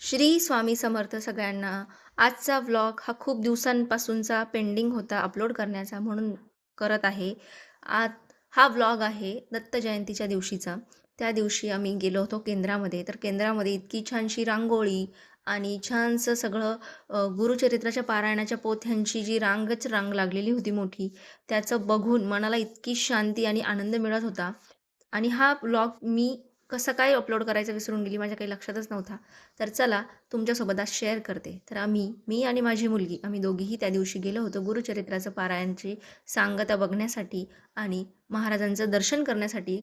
श्री स्वामी समर्थ सगळ्यांना. आजचा व्लॉग हा खूप दिवसांपासूनचा पेंडिंग होता अपलोड करण्याचा म्हणून करत आहे. आज हा व्लॉग आहे दत्त जयंतीच्या दिवशीचा. त्या दिवशी आम्ही गेलो होतो केंद्रामध्ये. तर केंद्रामध्ये इतकी छानशी रांगोळी आणि छानसं सगळं गुरुचरित्राच्या पारायणाच्या पोथ्यांची जी रांगच रांग लागलेली होती मोठी, त्याचं बघून मनाला इतकी शांती आणि आनंद मिळत होता. आणि हा व्लॉग मी कसं काय अपलोड करायचं विसरून गेली, माझ्या काही लक्षातच नव्हता. तर चला तुमच्यासोबत आज शेअर करते. तर मी आणि माझी मुलगी आम्ही दोघीही त्या दिवशी गेलो होतो गुरुचरित्राचं पारायणची सांगता बघण्यासाठी आणि महाराजांचं दर्शन करण्यासाठी.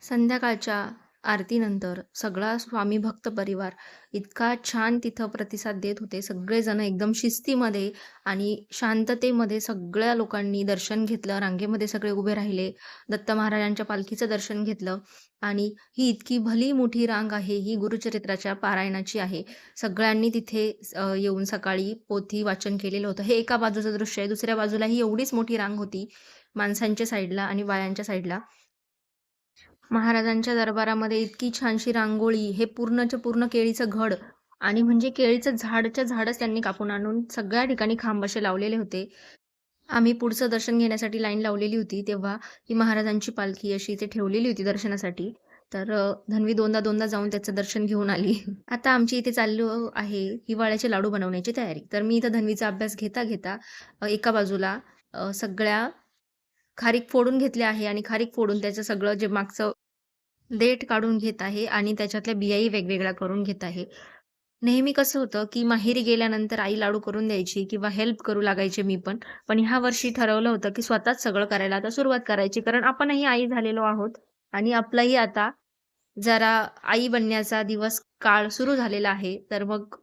संध्याकाळच्या आरतीनंतर सगळा स्वामी भक्त परिवार इतका छान तिथं प्रतिसाद देत होते. सगळेजण एकदम शिस्तीमध्ये आणि शांततेमध्ये सगळ्या लोकांनी दर्शन घेतलं. रांगेमध्ये सगळे उभे राहिले. दत्त महाराजांच्या पालखीचं दर्शन घेतलं आणि ही इतकी भली मोठी रांग आहे, ही गुरुचरित्राच्या पारायणाची आहे. सगळ्यांनी तिथे येऊन सकाळी पोथी वाचन केलेलं होतं. हे एका बाजूचं दृश्य आहे. दुसऱ्या बाजूलाही एवढीच मोठी रांग होती माणसांच्या साईडला आणि बायांच्या साईडला. महाराजांच्या दरबारामध्ये इतकी छानशी रांगोळी, हे पूर्णच्या पूर्ण केळीचं घड आणि म्हणजे केळीचं झाडच्या झाडच त्यांनी कापून आणून सगळ्या ठिकाणी खांब असे लावलेले होते. आम्ही पुढचं दर्शन घेण्यासाठी लाईन लावलेली होती, तेव्हा ही महाराजांची पालखी अशी इथे ठेवलेली होती दर्शनासाठी. तर धन्वी दोनदा जाऊन त्याचं दर्शन घेऊन आली. आता आमची इथे चालू आहे हिवाळ्याचे लाडू बनवण्याची तयारी. तर मी इथं धन्वीचा अभ्यास घेता एका बाजूला सगळ्या खारीक फोडून घेतल्या आहे आणि खारीक फोडून त्याचं सगळं जे मागचं देठ काढून घेत आहे आणि त्याच्यातल्या बियाही वेगवेगळ्या करून घेत आहे. नेहमी कसं होतं, की माहेरी गेल्यानंतर आई लाडू करून द्यायची किंवा हेल्प करू लागायचे मी पण. पण ह्या वर्षी ठरवलं होतं, की स्वतःच सगळं करायला आता सुरुवात करायची. कारण आपणही आई झालेलो आहोत आणि आपलंही आता जरा आई बनण्याचा दिवस काळ सुरू झालेला आहे. तर मग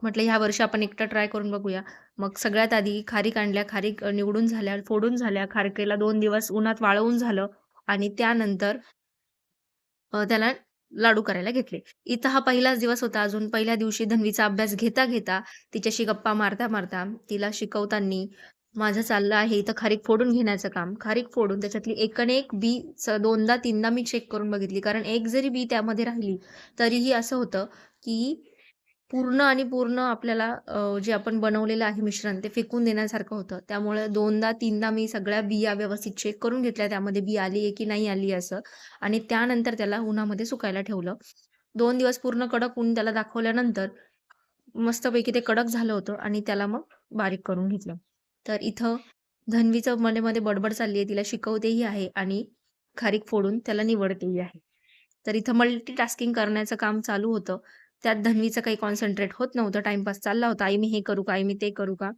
म्हटलं ह्या वर्षी आपण एकटं ट्राय करून बघूया. मग सगळ्यात आधी खारीक आणल्या. खारीक निवडून झाल्या, फोडून झाल्या. खारकेला 2 दिवस उन्हात वाळवून झालं आणि त्यानंतर त्याला लाडू करायला घेतले. इथं हा पहिलाच दिवस होता. अजून पहिल्या दिवशी धन्वीचा अभ्यास घेता तिच्याशी गप्पा मारता तिला शिकवताना माझं चाललं आहे इथं खारीक फोडून घेण्याचं काम. खारीक फोडून त्याच्यातली एक बी 2दा-3दा मी चेक करून बघितली. कारण एक जरी बी त्यामध्ये राहिली, तरीही असं होतं, की पूर्ण आणि पूर्ण आपल्याला जे आपण बनवलेलं आहे मिश्रण ते फेकून देण्यासारखं होतं. त्यामुळे 2दा-3दा मी सगळ्या बिया व्यवस्थित चेक करून घेतल्या, त्यामध्ये बी आली आहे की नाही आली असं. आणि त्यानंतर त्याला उन्हामध्ये सुकायला ठेवलं. 2 दिवस पूर्ण कडक ऊन त्याला दाखवल्यानंतर मस्तपैकी ते कडक झालं होतं आणि त्याला मग बारीक करून घेतलं. तर इथं धन्वीचं मध्ये बडबड चालली आहे. तिला शिकवतेही आहे आणि खारीक फोडून त्याला निवडतेही आहे. तर इथं मल्टीटास्किंग करण्याचं काम चालू होतं. त्यात धन्वीचं काही कॉन्सन्ट्रेट होत नव्हतं. टाईमपास चालला होता. "आई मी हे करू का? आई मी ते करू का?"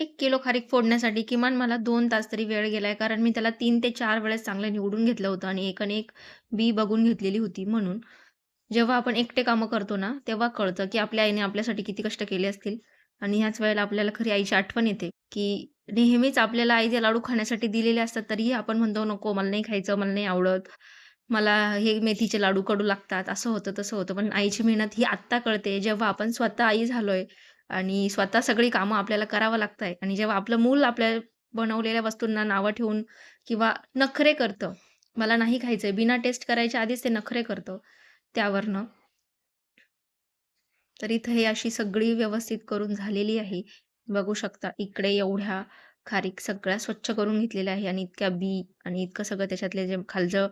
एक किलो खारीक फोडण्यासाठी किमान मला 2 तास तरी वेळ गेलाय. कारण मी त्याला 3 ते 4 वेळेस चांगलं निवडून घेतलं होतं आणि एक बी बघून घेतलेली होती म्हणून. जेव्हा आपण एकटे कामं करतो ना, तेव्हा कळतं, की आपल्या आईने आपल्यासाठी किती कष्ट केले असतील आणि ह्याच वेळेला आपल्याला खरी आईची आठवण येते, की नेहमीच आपल्याला आईचे लाडू खाण्यासाठी दिलेले असतात, तरीही आपण म्हणतो, "नको, मला नाही खायचं, मला नाही आवडत. मला हे मेथीचे लाडू कडू लागतात." असं होतं, तसं होतं. पण आईची मेहनत ही आत्ता कळते, जेव्हा आपण स्वतः आई झालोय आणि स्वतः सगळी कामं आपल्याला करावं लागताय आणि जेव्हा आपलं मूल आपल्या बनवलेल्या वस्तूंना नावं ठेवून किंवा नखरे करतं, "मला नाही खायचंय." बिना टेस्ट करायच्या आधीच ते नखरे करतं त्यावरनं. तर इथं हे अशी सगळी व्यवस्थित करून झालेली आहे. बघू शकता इकडे एवढ्या खारीक सगळ्या स्वच्छ करून घेतलेल्या आहे आणि इतक्या बी आणि इतकं सगळं त्याच्यातले जे खालचं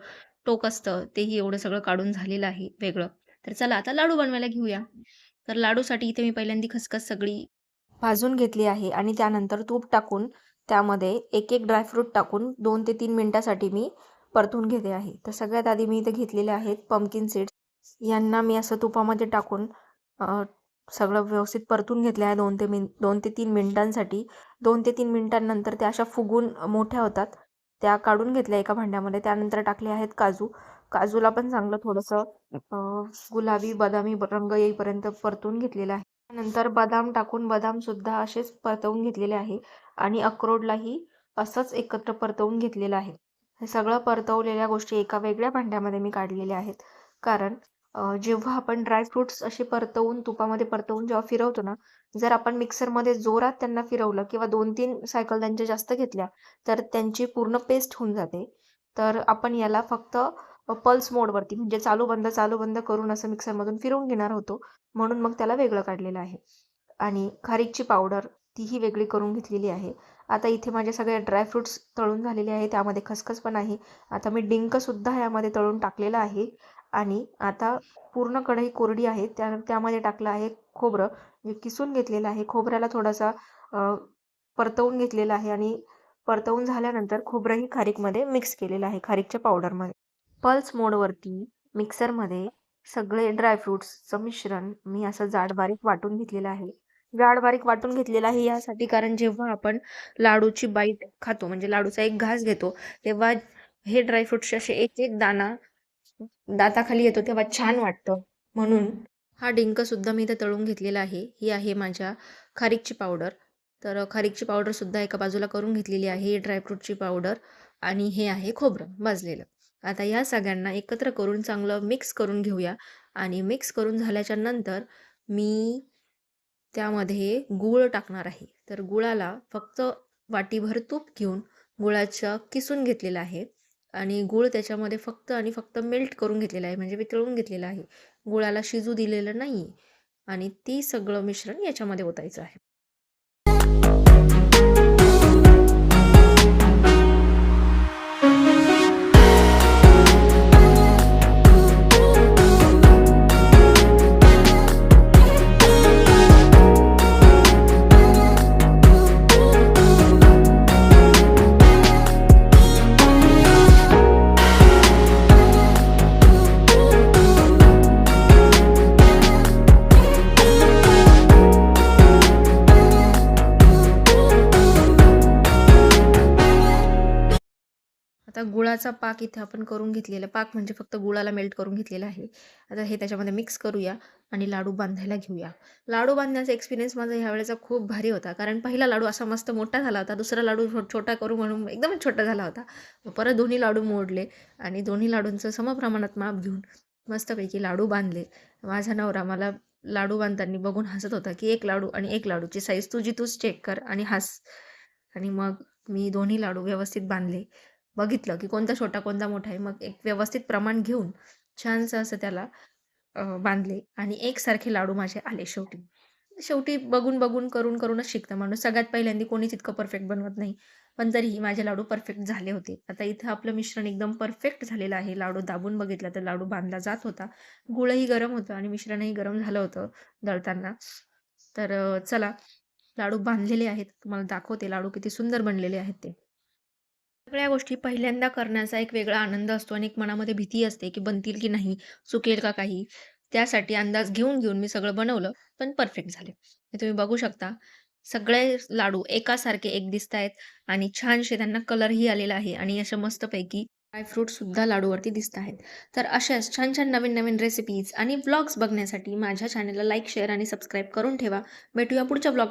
टोक असतं तेही एवढं सगळं काढून झालेलं आहे वेगळं. तर चला आता लाडू बनवायला घेऊया. तर लाडूसाठी इथे मी पहिल्यांदा खसखस सगळी भाजून घेतली आहे आणि त्यानंतर तूप टाकून त्यामध्ये एक ड्रायफ्रूट टाकून 2 ते 3 मिनिटासाठी मी परतून घेते आहे. तर सगळ्यात आधी मी इथे घेतलेले आहेत पंपकिन सीड्स. यांना मी असं तुपामध्ये टाकून सगळं व्यवस्थित परतून घेतलं आहे 2 ते 3 मिनिटांसाठी. 2 ते 3 मिनिटांनंतर त्या अशा फुगून मोठ्या होतात. त्या काढून घेतल्या एका भांड्यामध्ये. त्यानंतर टाकले आहेत काजू. काजूला पण चांगलं थोडंसं गुलाबी बदामी रंग येईपर्यंत परतून घेतलेलं आहे. त्यानंतर बदाम टाकून बदामसुद्धा असेच परतवून घेतलेले आहे आणि अक्रोडलाही असंच एकत्र परतवून घेतलेलं आहे. हे सगळं परतवलेल्या गोष्टी एका वेगळ्या भांड्यामध्ये मी काढलेल्या आहेत. कारण जेव्हा आपण ड्रायफ्रुट्स असे परतवून तुपामध्ये परतवून जेव्हा फिरवतो ना, जर आपण मिक्सरमध्ये जोरात त्यांना फिरवलं किंवा 2-3 सायकल त्यांच्या जास्त घेतल्या, तर त्यांची पूर्ण पेस्ट होऊन जाते. तर आपण याला फक्त पल्स मोडवरती म्हणजे चालू बंद करून असं मिक्सरमधून फिरवून घेणार होतो. म्हणून मग त्याला वेगळं काढलेलं आहे. आणि खारीकची पावडर तीही वेगळी करून घेतलेली आहे. आता इथे माझे सगळे ड्रायफ्रुट्स तळून झालेले आहे. त्यामध्ये खसखस पण आहे. आता मी डिंकसुद्धा यामध्ये तळून टाकलेला आहे. आणि आता पूर्ण कढई कोरडी आहे. त्यामध्ये टाकलं आहे खोबरं, जे किसून घेतलेलं आहे. खोबऱ्याला थोडासा परतवून घेतलेलं आहे आणि परतवून झाल्यानंतर खोबरंही खारीकमध्ये मिक्स केलेलं आहे, खारीकच्या पावडरमध्ये. पल्स मोडवरती मिक्सरमध्ये सगळे ड्रायफ्रुट्सचं मिश्रण मी असं जाड बारीक वाटून घेतलेलं आहे. जाड बारीक वाटून घेतलेलं आहे यासाठी, कारण जेव्हा आपण लाडूची बाईट खातो म्हणजे लाडूचा एक घास घेतो, तेव्हा हे ड्रायफ्रुट्सचे असे एक एक दाणा दाताखाली येतो तेव्हा छान वाटतं. म्हणून हा डिंक सुद्धा मी इथे तळून घेतलेला आहे. ही आहे माझ्या खारीकची पावडर. तर खारीकची पावडर सुद्धा एका बाजूला करून घेतलेली आहे. ही ड्रायफ्रूटची पावडर आणि हे आहे खोबरं भाजलेलं. आता या सगळ्यांना एकत्र करून चांगलं मिक्स करून घेऊया आणि मिक्स करून झाल्याच्या नंतर मी त्यामध्ये गूळ टाकणार आहे. तर गुळाला फक्त वाटीभर तूप घेऊन गुळाचं किसून घेतलेलं आहे आणि गूळ त्याच्यामध्ये फक्त आणि फक्त मेल्ट करून घेतलेला आहे, म्हणजे वितळून घेतलेला आहे. गुळाला शिजू दिलेलं नाही आणि ती सगळं मिश्रण याच्यामध्ये ओतायचं आहे. आता गुळाचा पाक इथे आपण करून घेतलेला पाक म्हणजे फक्त गुळाला मेल्ट करून घेतलेला आहे. आता हे त्याच्यामध्ये मिक्स करूया आणि लाडू बांधायला घेऊया. लाडू बांधण्याचा एक्सपिरियन्स माझा ह्यावेळेचा खूप भारी होता. कारण पहिला लाडू असा मस्त मोठा झाला होता. दुसरा लाडू छोटा करू म्हणून एकदमच छोटा झाला होता. मग परत दोन्ही लाडू मोडले आणि दोन्ही लाडूंचं समप्रमाणात माप घेऊन मस्तपैकी लाडू बांधले. माझा नवरा मला लाडू बांधताना बघून हसत होता, की एक लाडू आणि एक लाडूची साईज तुझी तूच चेक कर आणि हस. आणि मग मी दोन्ही लाडू व्यवस्थित बांधले. बघितलं की कोणता छोटा कोणता मोठा आहे. मग एक व्यवस्थित प्रमाण घेऊन छानसं असं त्याला बांधले आणि एकसारखे लाडू माझे आले शेवटी. शेवटी बघून बघून करून करूनच शिकतं माणूस. सगळ्यात पहिल्यांदा कोणीच इतकं परफेक्ट बनवत नाही. पण तरीही माझे लाडू परफेक्ट झाले होते. आता इथं आपलं मिश्रण एकदम परफेक्ट झालेलं आहे. लाडू दाबून बघितला तर लाडू बांधला जात होता. गुळही गरम होतं आणि मिश्रणही गरम झालं होतं दळताना. तर चला लाडू बांधलेले आहेत. तुम्हाला दाखवते लाडू किती सुंदर बनलेले आहेत ते. सगळ्या गोष्टी पहिल्यांदा करण्याचा एक वेगळा आनंद असतो आणि एक मनामध्ये भीती असते, की बनतील की नाही, चुकेल का काही? त्यासाठी अंदाज घेऊन मी सगळं बनवलं, पण परफेक्ट झाले. हे तुम्ही बघू शकता. सगळे लाडू एकासारखे एक दिसतायत आणि छानसे त्यांना कलरही आलेला आहे आणि अशा मस्तपैकी ड्रायफ्रूटसुद्धा लाडूवरती दिसत आहेत. तर अशाच छान-छान, नवीन-नवीन रेसिपीज आणि व्लॉग्स बघण्यासाठी माझ्या चॅनलला लाईक, शेअर आणि सबस्क्राईब करून ठेवा. भेटूया पुढच्या व्लॉग